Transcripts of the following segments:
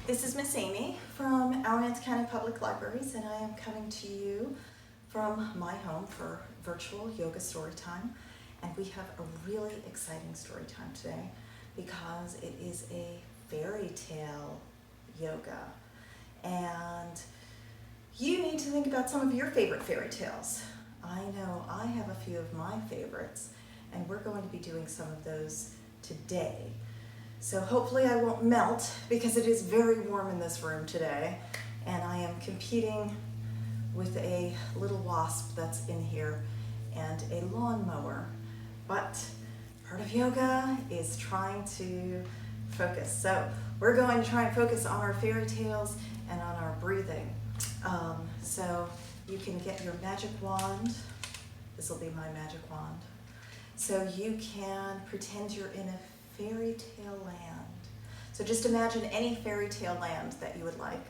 This is Miss Amy from Alamance County Public Libraries, and I am coming to you from my home for virtual yoga story time. And we have a really exciting story time today because it is a fairy tale yoga. And you need to think about some of your favorite fairy tales. I know I have a few of my favorites, and we're going to be doing some of those today. So hopefully I won't melt because it is very warm in this room today, and I am competing with a little wasp that's in here and a lawnmower. But part of yoga is trying to focus. So we're going to try and focus on our fairy tales and on our breathing. So you can get your magic wand. This will be my magic wand. So you can pretend you're in a fairy tale land. So just imagine any fairy tale land that you would like.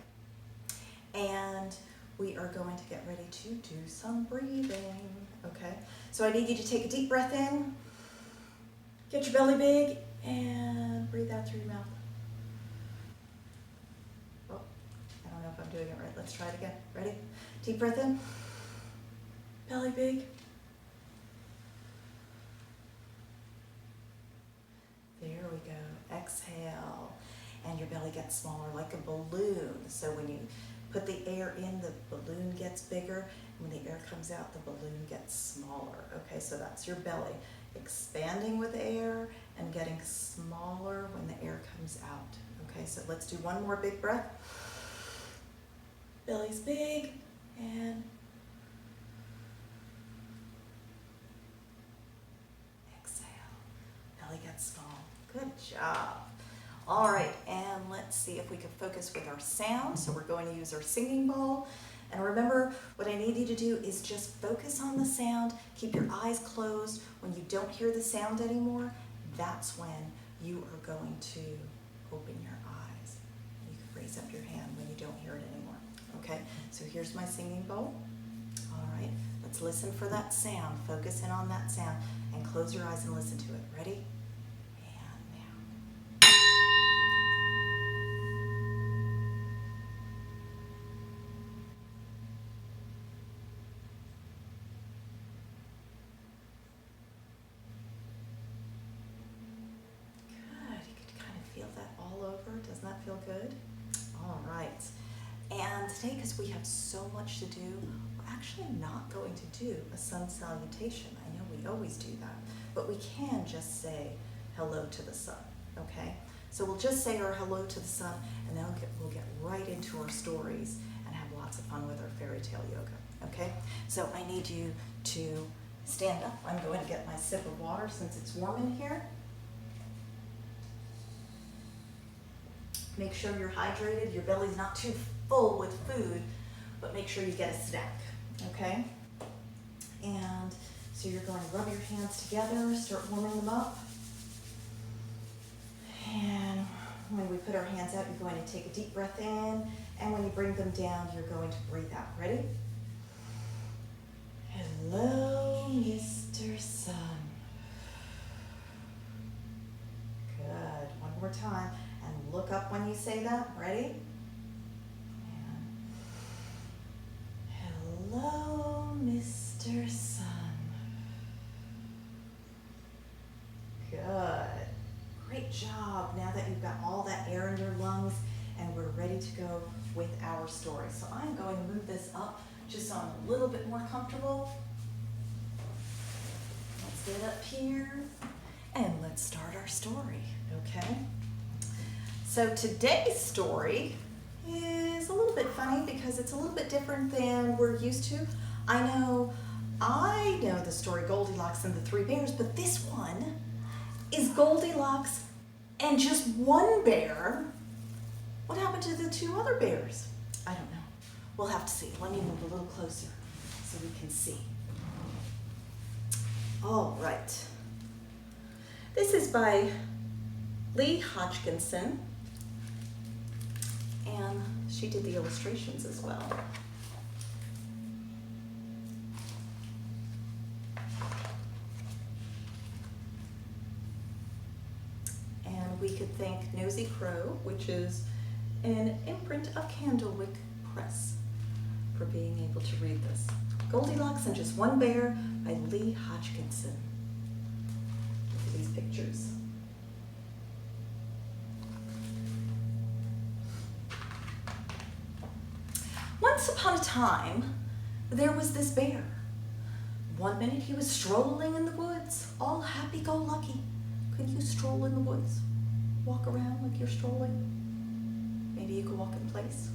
And we are going to get ready to do some breathing, okay? So I need you to take a deep breath in, get your belly big, and breathe out through your mouth. Oh, I don't know if I'm doing it right. Let's try it again. Ready? Deep breath in, belly big. There we go. Exhale. And your belly gets smaller like a balloon. So when you put the air in, the balloon gets bigger. When the air comes out, the balloon gets smaller. Okay, so that's your belly. Expanding with air and getting smaller when the air comes out. Okay, so let's do one more big breath. Belly's big and exhale. Belly gets small. Good job. All right, and let's see if we can focus with our sound. So we're going to use our singing bowl. And remember, what I need you to do is just focus on the sound. Keep your eyes closed. When you don't hear the sound anymore, that's when you are going to open your eyes. You can raise up your hand when you don't hear it anymore. Okay, so here's my singing bowl. All right, let's listen for that sound. Focus in on that sound and close your eyes and listen to it. Ready? Feel that all over. Doesn't that feel good? All right. And today, because we have so much to do, we're actually not going to do a sun salutation. I know we always do that, but we can just say hello to the sun, okay? So we'll just say our hello to the sun, and then we'll get right into our stories and have lots of fun with our fairy tale yoga, okay? So I need you to stand up. I'm going to get my sip of water since it's warm in here. Make sure you're hydrated, your belly's not too full with food, but make sure you get a snack, okay? And so you're going to rub your hands together, start warming them up. And when we put our hands out, you're going to take a deep breath in, and when you bring them down, you're going to breathe out. Ready? Hello, Mr. Sun. Good. One more time. And look up when you say that. Ready? And hello, Mr. Sun. Good. Great job. Now that you've got all that air in your lungs and we're ready to go with our story. So I'm going to move this up just so I'm a little bit more comfortable. Let's get up here and let's start our story, okay? So today's story is a little bit funny because it's a little bit different than we're used to. I know the story Goldilocks and the Three Bears, but this one is Goldilocks and just one bear. What happened to the two other bears? I don't know. We'll have to see. Let me move a little closer so we can see. All right. This is by Leigh Hodgkinson. And she did the illustrations as well. And we could think Nosy Crow, which is an imprint of Candlewick Press for being able to read this. Goldilocks and Just One Bear by Leigh Hodgkinson. Look at these pictures. Once upon a time, there was this bear. One minute he was strolling in the woods, all happy-go-lucky. Could you stroll in the woods? Walk around like you're strolling? Maybe you could walk in place.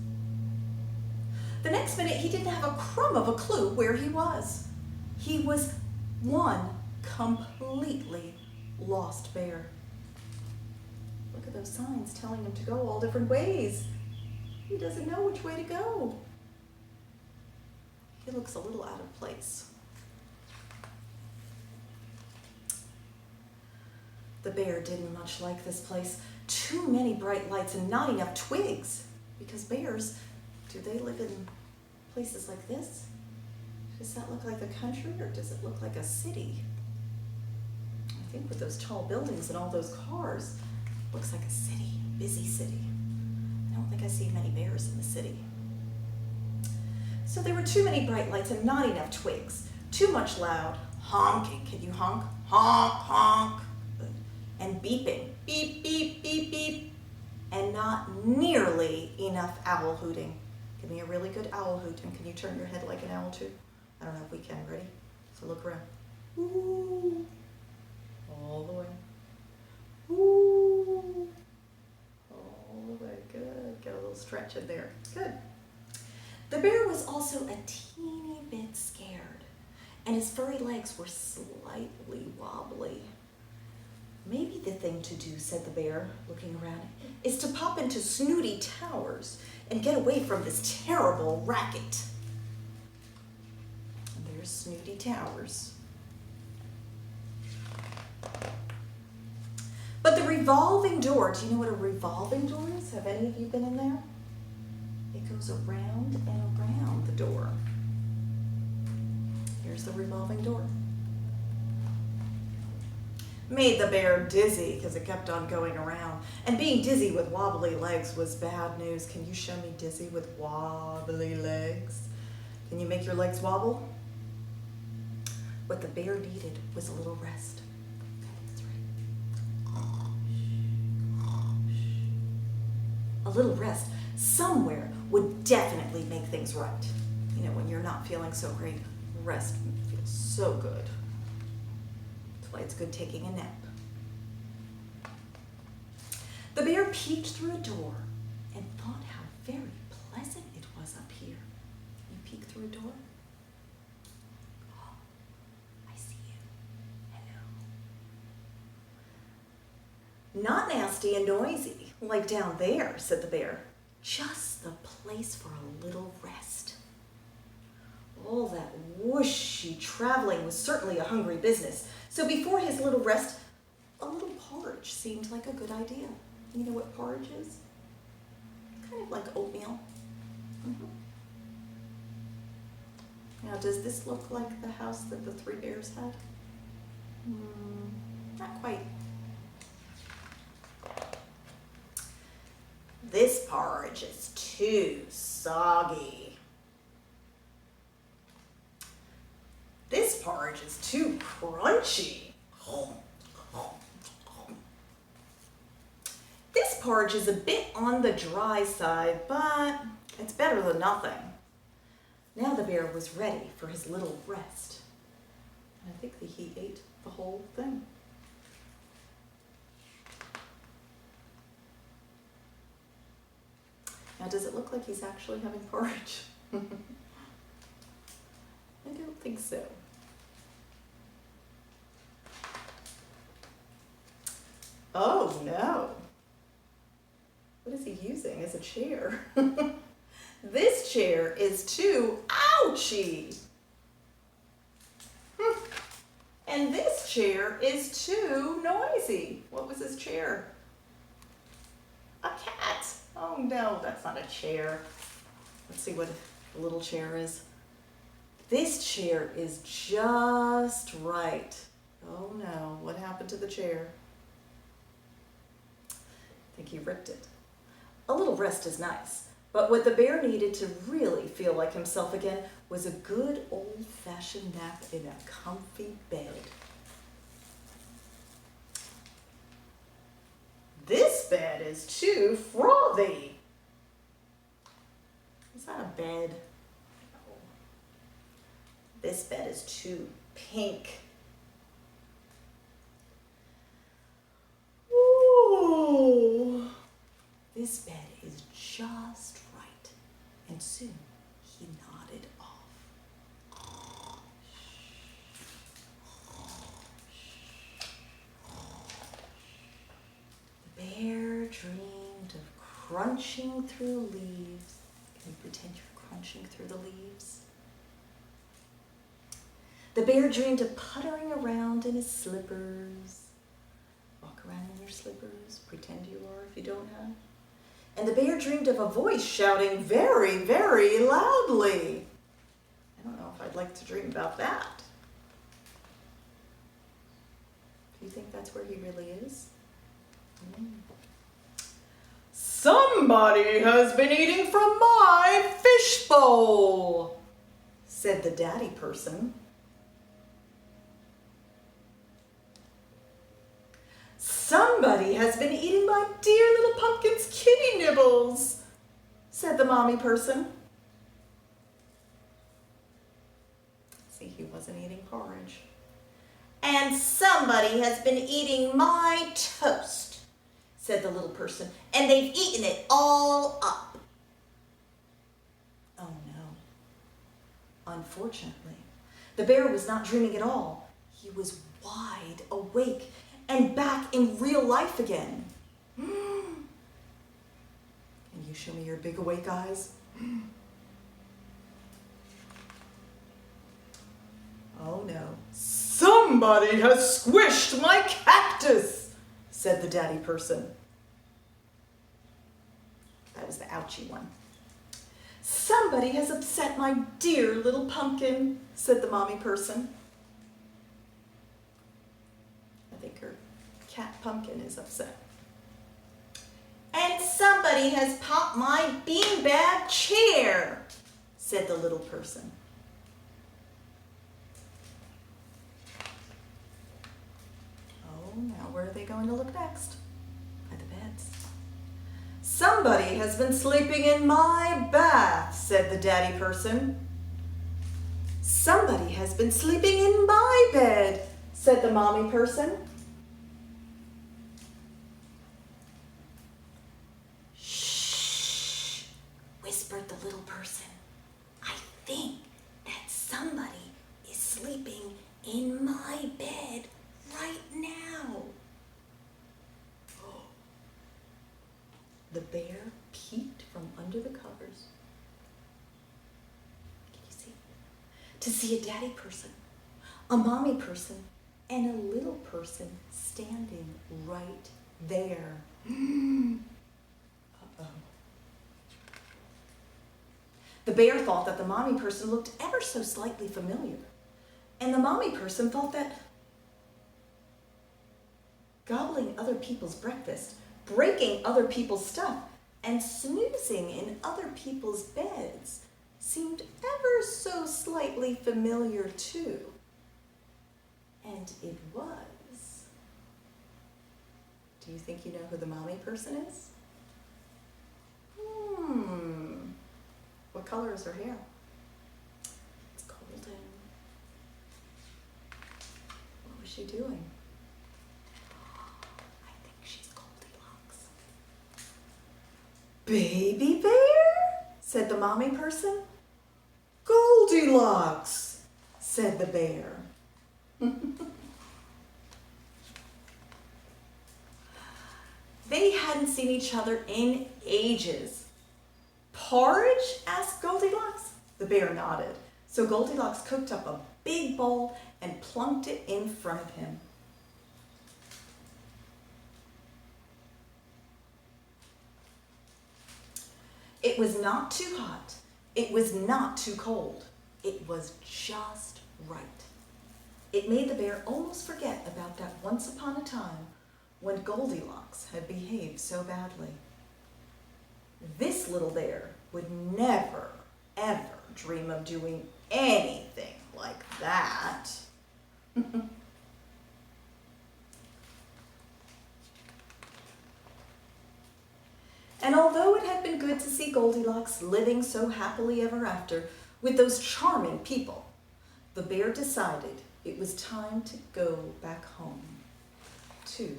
The next minute, he didn't have a crumb of a clue where he was. He was one completely lost bear. Look at those signs telling him to go all different ways. He doesn't know which way to go. He looks a little out of place. The bear didn't much like this place. Too many bright lights and not enough twigs. Because bears, do they live in places like this? Does that look like the country or does it look like a city? I think with those tall buildings and all those cars, it looks like a city, busy city. I don't think I see many bears in the city. So there were too many bright lights and not enough twigs. Too much loud honking. Can you honk? Honk, honk. And beeping. Beep, beep, beep, beep. And not nearly enough owl hooting. Give me a really good owl hoot, and can you turn your head like an owl too? I don't know if we can. Ready? So look around. Ooh. All the way. Ooh. All the way. Good. Get a little stretch in there. Good. The bear was also a teeny bit scared, and his furry legs were slightly wobbly. Maybe the thing to do, said the bear, looking around, is to pop into Snooty Towers and get away from this terrible racket. And there's Snooty Towers. But the revolving door, do you know what a revolving door is? Have any of you been in there? It goes around and around the door. Here's the revolving door. Made the bear dizzy because it kept on going around. And being dizzy with wobbly legs was bad news. Can you show me dizzy with wobbly legs? Can you make your legs wobble? What the bear needed was a little rest. Okay, that's right. A little rest somewhere would definitely make things right. You know, when you're not feeling so great, rest feels so good. Why it's good taking a nap. The bear peeked through a door and thought how very pleasant it was up here. You peek through a door? Oh, I see you. Hello. Not nasty and noisy, like down there, said the bear. Just the place for a little rest. All that whooshy traveling was certainly a hungry business. So before his little rest, a little porridge seemed like a good idea. You know what porridge is? Kind of like oatmeal. Now, does this look like the house that the three bears had? Not quite. This porridge is too soggy. This porridge is too crunchy. This porridge is a bit on the dry side, but it's better than nothing. Now the bear was ready for his little rest. I think that he ate the whole thing. Now, does it look like he's actually having porridge? I don't think so. Oh no. What is he using as a chair? This chair is too ouchy. And this chair is too noisy. What was his chair? A cat. Oh no, that's not a chair. Let's see what a little chair is. This chair is just right. Oh no, what happened to the chair? I think he ripped it. A little rest is nice, but what the bear needed to really feel like himself again was a good old-fashioned nap in a comfy bed. This bed is too frothy. Is that a bed? No. This bed is too pink. Ooh. This bed is just right. And soon he nodded off. The bear dreamed of crunching through leaves. Can you pretend you're crunching through the leaves? The bear dreamed of puttering around in his slippers. Walk around in your slippers, pretend you are if you don't have. And the bear dreamed of a voice shouting very, very loudly. I don't know if I'd like to dream about that. Do you think that's where he really is? Somebody has been eating from my fishbowl, said the daddy person. Somebody has been eating my dear little pumpkin's kitty nibbles, said the mommy person. See, he wasn't eating porridge. And somebody has been eating my toast, said the little person, and they've eaten it all up. Oh no. Unfortunately, the bear was not dreaming at all. He was wide awake and back in real life again. Can you show me your big awake eyes? Oh no. Somebody has squished my cactus, said the daddy person. That was the ouchie one. Somebody has upset my dear little pumpkin, said the mommy person. I think her cat pumpkin is upset. And somebody has popped my beanbag chair, said the little person. Oh, now where are they going to look next? By the beds. Somebody has been sleeping in my bath, said the daddy person. Somebody has been sleeping in my bed, said the mommy person. Shh, whispered the little person. I think that somebody is sleeping in my bed right now. The bear peeked from under the covers. Can you see? To see a daddy person, a mommy person, and a little person standing right there. Uh-oh. The bear thought that the mommy person looked ever so slightly familiar. And the mommy person thought that gobbling other people's breakfast, breaking other people's stuff, and snoozing in other people's beds seemed ever so slightly familiar too. And it was. Do you think you know who the mommy person is? What color is her hair? It's golden. What was she doing? Baby bear, said the mommy person. Goldilocks, said the bear. They hadn't seen each other in ages. Porridge? Asked Goldilocks. The bear nodded. So Goldilocks cooked up a big bowl and plunked it in front of him. It was not too hot. It was not too cold. It was just right. It made the bear almost forget about that once upon a time when Goldilocks had behaved so badly. This little bear would never, ever dream of doing anything like that. And although it had been good to see Goldilocks living so happily ever after with those charming people, the bear decided it was time to go back home to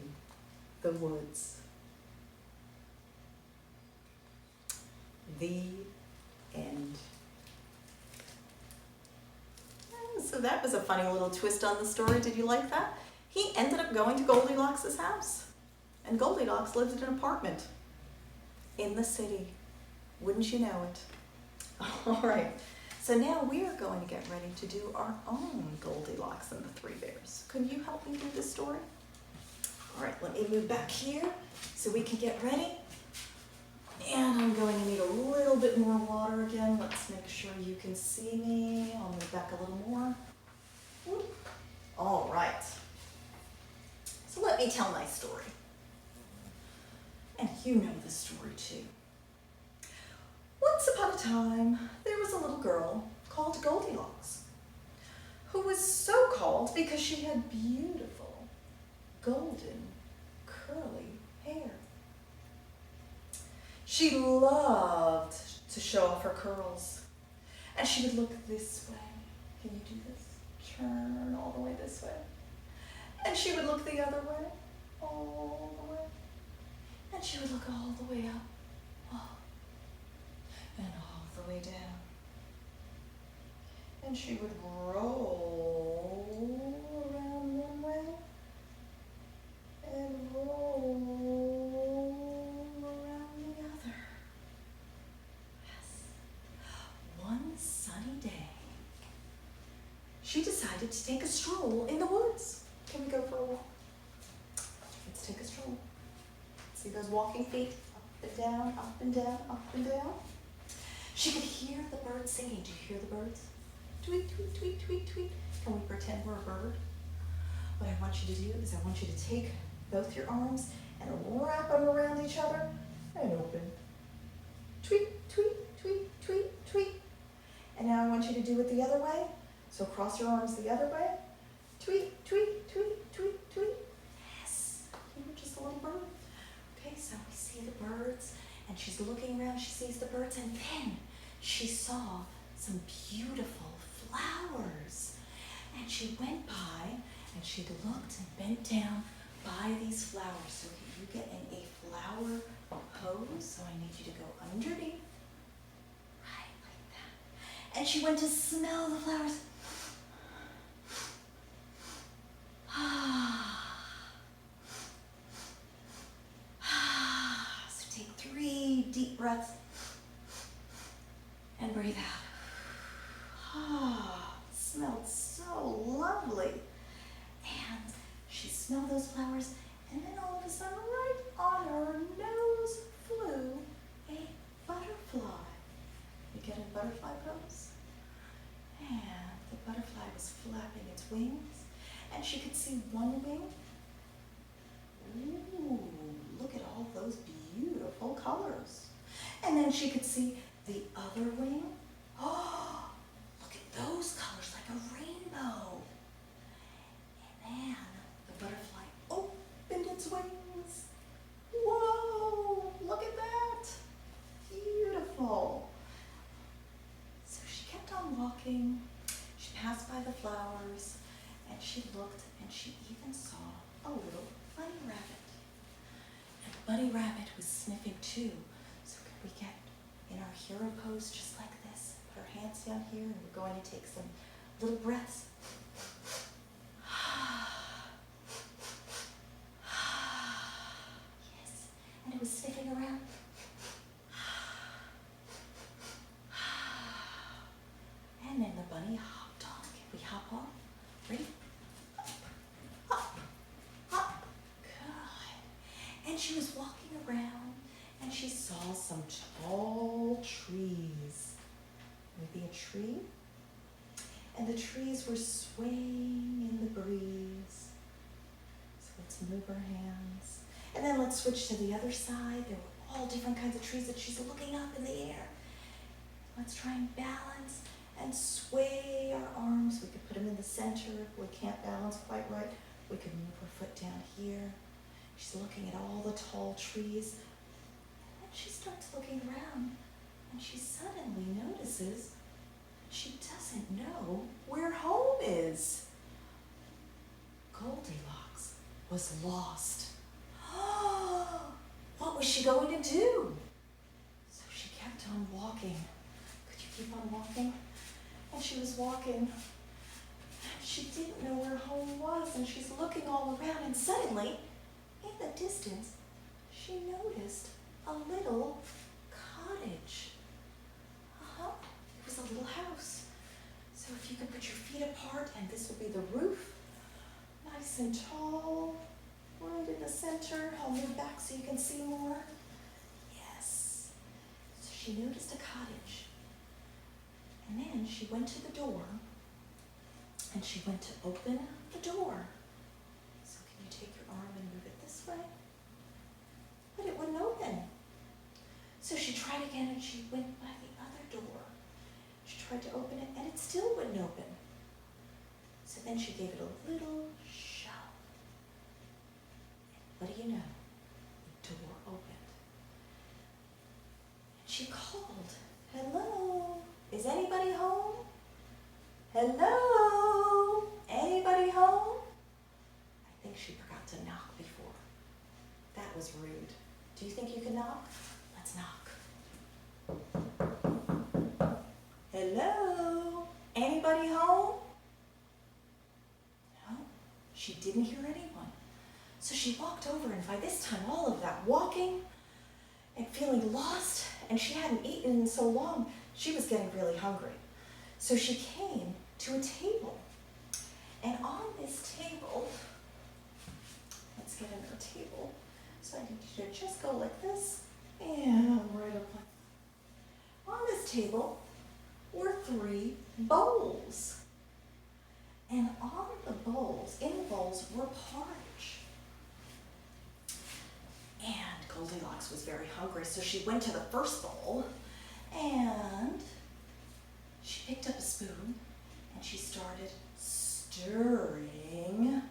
the woods. The end. So that was a funny little twist on the story. Did you like that? He ended up going to Goldilocks' house. And Goldilocks lived in an apartment in the city. Wouldn't you know it? All right. So now we are going to get ready to do our own Goldilocks and the Three Bears. Can you help me do this story? All right, let me move back here so we can get ready. And I'm going to need a little bit more water again. Let's make sure you can see me. I'll move back a little more. Whoop. All right. So let me tell my story. And you know the story too. Once upon a time, there was a little girl called Goldilocks, who was so called because she had beautiful, golden, curly hair. She loved to show off her curls, and she would look this way. Can you do this? Turn all the way this way. And she would look the other way, all the way. And she would look all the way up, and all the way down. And she would roll around one way, and roll around the other. Yes. One sunny day, she decided to take a stroll in the woods. Can we go for a walk? Let's take a stroll. See those walking feet? Up and down, up and down, up and down. She could hear the birds singing. Do you hear the birds? Tweet, tweet, tweet, tweet, tweet. Can we pretend we're a bird? What I want you to do is I want you to take both your arms and wrap them around each other and open. Tweet, tweet, tweet, tweet, tweet. And now I want you to do it the other way. So cross your arms the other way. Tweet, tweet, tweet, tweet, tweet. Yes, you were just a little bird. Okay, so we see the birds, and she's looking around, she sees the birds, and then she saw some beautiful flowers. And she went by, and she looked and bent down by these flowers. So you get in a flower pose, so I need you to go underneath, right like that. And she went to smell the flowers. So take 3 deep breaths and breathe out. Smelled so lovely. And she smelled those flowers, and then all of a sudden, right on her nose flew a butterfly. You get a butterfly pose? And the butterfly was flapping its wings, and she could see one wing. Ooh, look at all those beautiful colors. And then she could see the other wing. Oh, look at those colors, like a rainbow. And then the butterfly opened its wings. Whoa, look at that. Beautiful. So she kept on walking. She passed by the flowers, and she looked, and she even saw a little bunny rabbit. And the bunny rabbit was sniffing too. So could we get in our hero pose just like this? Put our hands down here, and we're going to take some little breaths. Yes, and it was sniffing around. And then the bunny hopped on. Can we hop on? Ready? Hop, hop. Good. And she was walking around, and she saw some tall trees. Maybe a tree? And the trees were swaying in the breeze. So let's move our hands. And then let's switch to the other side. There were all different kinds of trees, and she's looking up in the air. Let's try and balance and sway our arms. We could put them in the center. If we can't balance quite right, we could move her foot down here. She's looking at all the tall trees. And then she starts looking around, and she suddenly notices she doesn't know where home is. Goldilocks was lost. What was she going to do? So she kept on walking. Could you keep on walking? And she was walking. She didn't know where home was, and she's looking all around, and suddenly, in the distance, she noticed a little cottage. It was a little house. So if you could put your feet apart, and this will be the roof, nice and tall, right in the center. I'll move back so you can see more. Yes. So she noticed a cottage. And then she went to the door, and she went to open the door. So can you take your arm and move it this way? But it wouldn't open. So she tried again, and she went by the other door. She tried to open it, and it still wouldn't open. So then she gave it a little shove. And what do you know? The door opened. And she called, "Hello, is anybody home? Hello, anybody home?" I think she forgot to knock before. That was rude. Do you think you can knock? Let's knock. Hello, anybody home? No, she didn't hear anyone. So she walked over, and by this time, all of that walking and feeling lost, and she hadn't eaten in so long, she was getting really hungry. So she came to a table. And on this table, let's get another table. So I need you to just go like this, and right up like that. On this table were 3 bowls. And on the bowls, in the bowls, were porridge. And Goldilocks was very hungry, so she went to the first bowl, and she picked up a spoon, and she started stirring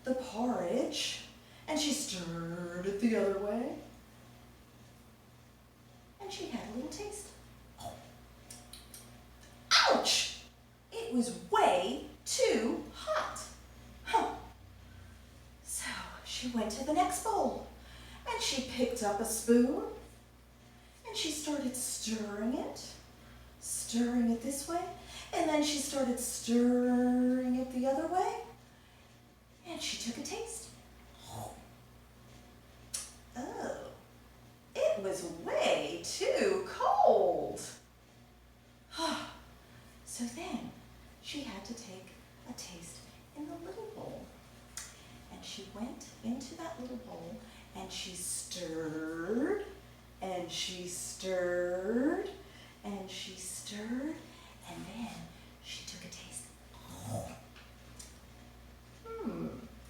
the porridge, and she stirred it the other way, and she had a little taste. Ouch! It was way too hot. So she went to the next bowl, and she picked up a spoon, and she started stirring it this way, and then she started stirring it the other way, and she took a taste. Oh, it was way too cold. So then she had to take a taste in the little bowl, and she went into that little bowl, and she stirred, and she stirred, and she stirred, and then she took a taste.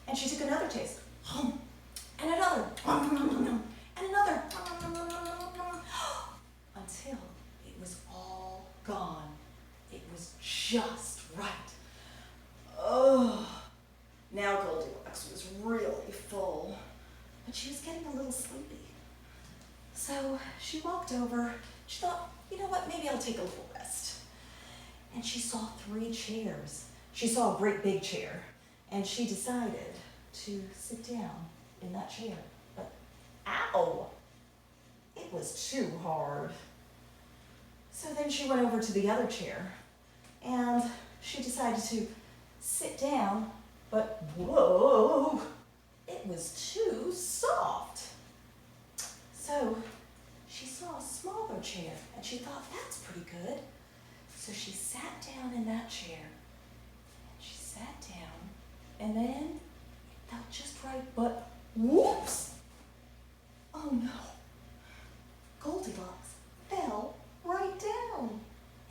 And she took another taste. And another. And another. Until it was all gone. It was just right. Oh. Now Goldilocks was really full, but she was getting a little sleepy. So she walked over. She thought, you know what, maybe I'll take a little rest. And she saw 3 chairs. She saw a great big chair, and she decided to sit down in that chair. But ow! It was too hard. So then she went over to the other chair, and she decided to sit down, but whoa! It was too soft. So she saw a smaller chair, and she thought, that's pretty good. So she sat down in that chair, and she sat down, and then it felt just right, but whoops! Oh no! Goldilocks fell right down.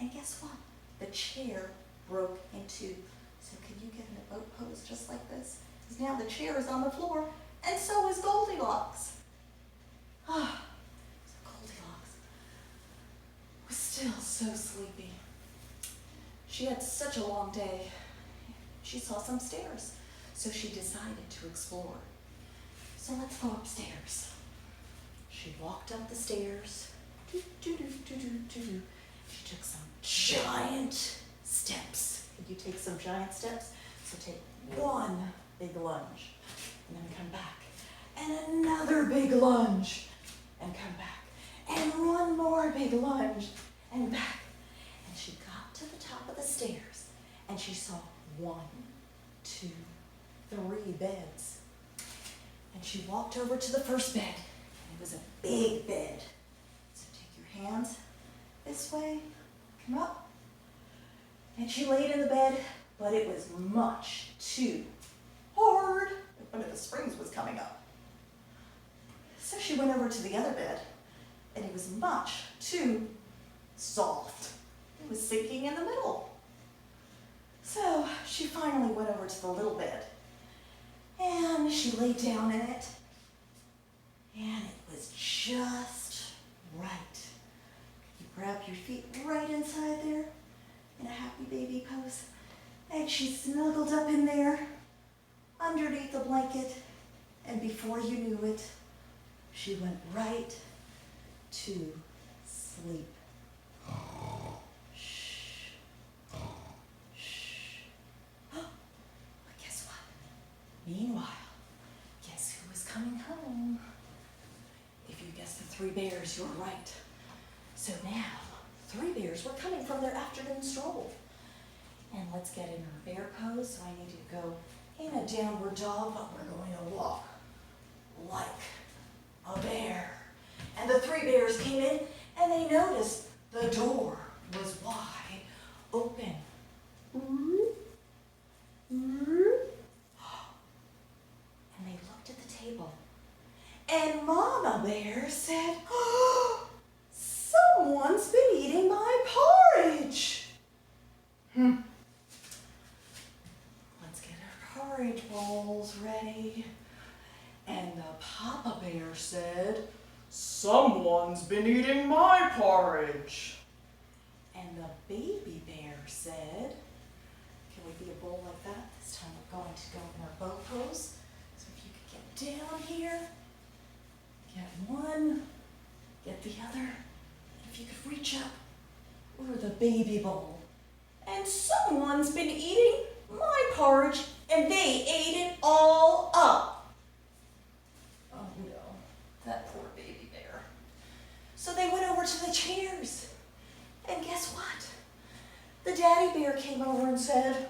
And guess what? The chair broke in 2. So can you get in a boat pose just like this? Because now the chair is on the floor, and so is Goldilocks. so sleepy. She had such a long day. She saw some stairs, so she decided to explore. So let's go upstairs. She walked up the stairs. She took some giant steps. Could you take some giant steps? So take one big lunge, and then come back. And another big lunge, and come back. And one more big lunge, and back. And she got to the top of the stairs, and she saw 1, 2, 3 beds. And she walked over to the first bed, and it was a big bed. So take your hands this way, come up. And she laid in the bed, but it was much too hard. One of the springs was coming up. So she went over to the other bed, and it was much too soft. It was sinking in the middle. So she finally went over to the little bed, and she laid down in it, and it was just right. You grab your feet right inside there in a happy baby pose, and she snuggled up in there underneath the blanket, and before you knew it, she went right to sleep. Shh. Shh. But guess what? Meanwhile, guess who was coming home? If you guessed the 3 bears, you're right. So now, 3 bears were coming from their afternoon stroll. And let's get in our bear pose. So I need you to go in a downward dog, but we're going to walk like a bear. And the 3 bears came in, and they noticed the door was wide open. And they looked at the table. And Mama Bear said, "Oh, someone's been eating my porridge." Let's get our porridge bowls ready. And the Papa Bear said, "Someone's been eating my porridge." And the Baby Bear said, "Can we be a bowl like that? This time we're going to go in our bow pose. So if you could get down here, get one, get the other. If you could reach up, we're the baby bowl. And someone's been eating my porridge, and they ate it all up." Oh no, that poor baby bear. So they went over to the chairs. And guess what? The daddy bear came over and said,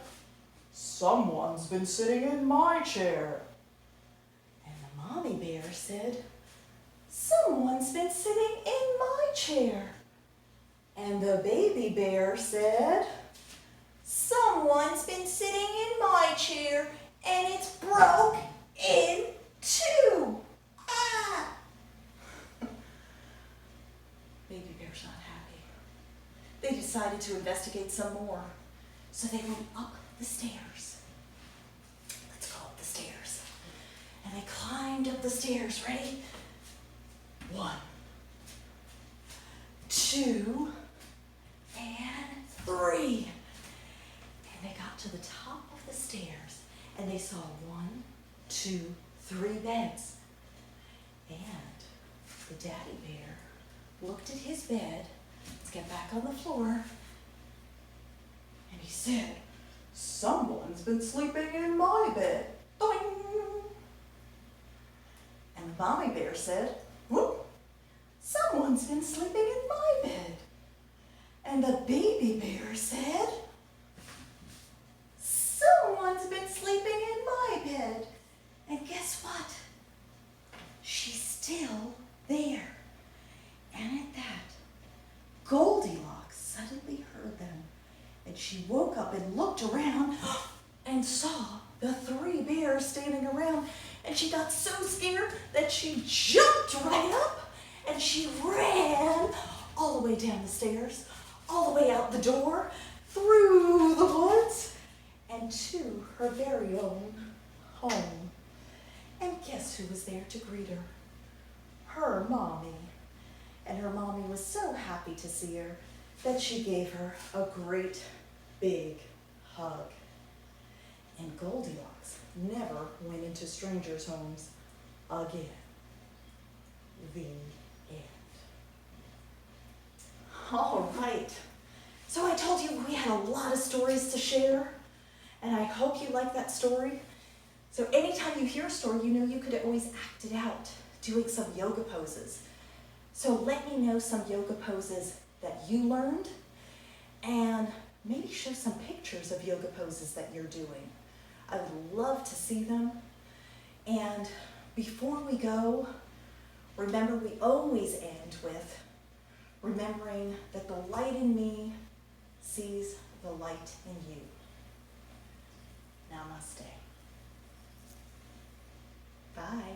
"Someone's been sitting in my chair." And the mommy bear said, "Someone's been sitting in my chair." And the baby bear said, "Someone's been sitting in my chair, and it's broke in 2. Ah!" Baby bear's not happy. They decided to investigate some more. So they went up the stairs. Let's go up the stairs. And they climbed up the stairs. Ready? 1, 2, and 3. And they got to the top of the stairs, and they saw 1, 2, 3 beds. And the daddy bear looked at his bed. Let's get back on the floor. And he said, "Someone's been sleeping in my bed." Doing. And the mommy bear said, "Whoop, someone's been sleeping in my bed." And the baby bear said, "Someone's been sleeping in my bed." And guess what? She's still there. And at that, Goldilocks suddenly heard them. And she woke up and looked around and saw the 3 bears standing around. And she got so scared that she jumped right up and she ran all the way down the stairs, all the way out the door, through the woods, and to her very own home. And guess who was there to greet her? Her mommy. And her mommy was so happy to see her. that she gave her a great big hug. And Goldilocks never went into strangers' homes again. The end. All right. So I told you we had a lot of stories to share, and I hope you like that story. So anytime you hear a story, you know you could always act it out, doing some yoga poses. So let me know some yoga poses that you learned, and maybe show some pictures of yoga poses that you're doing. I would love to see them. And before we go, remember we always end with remembering that the light in me sees the light in you. Namaste. Bye.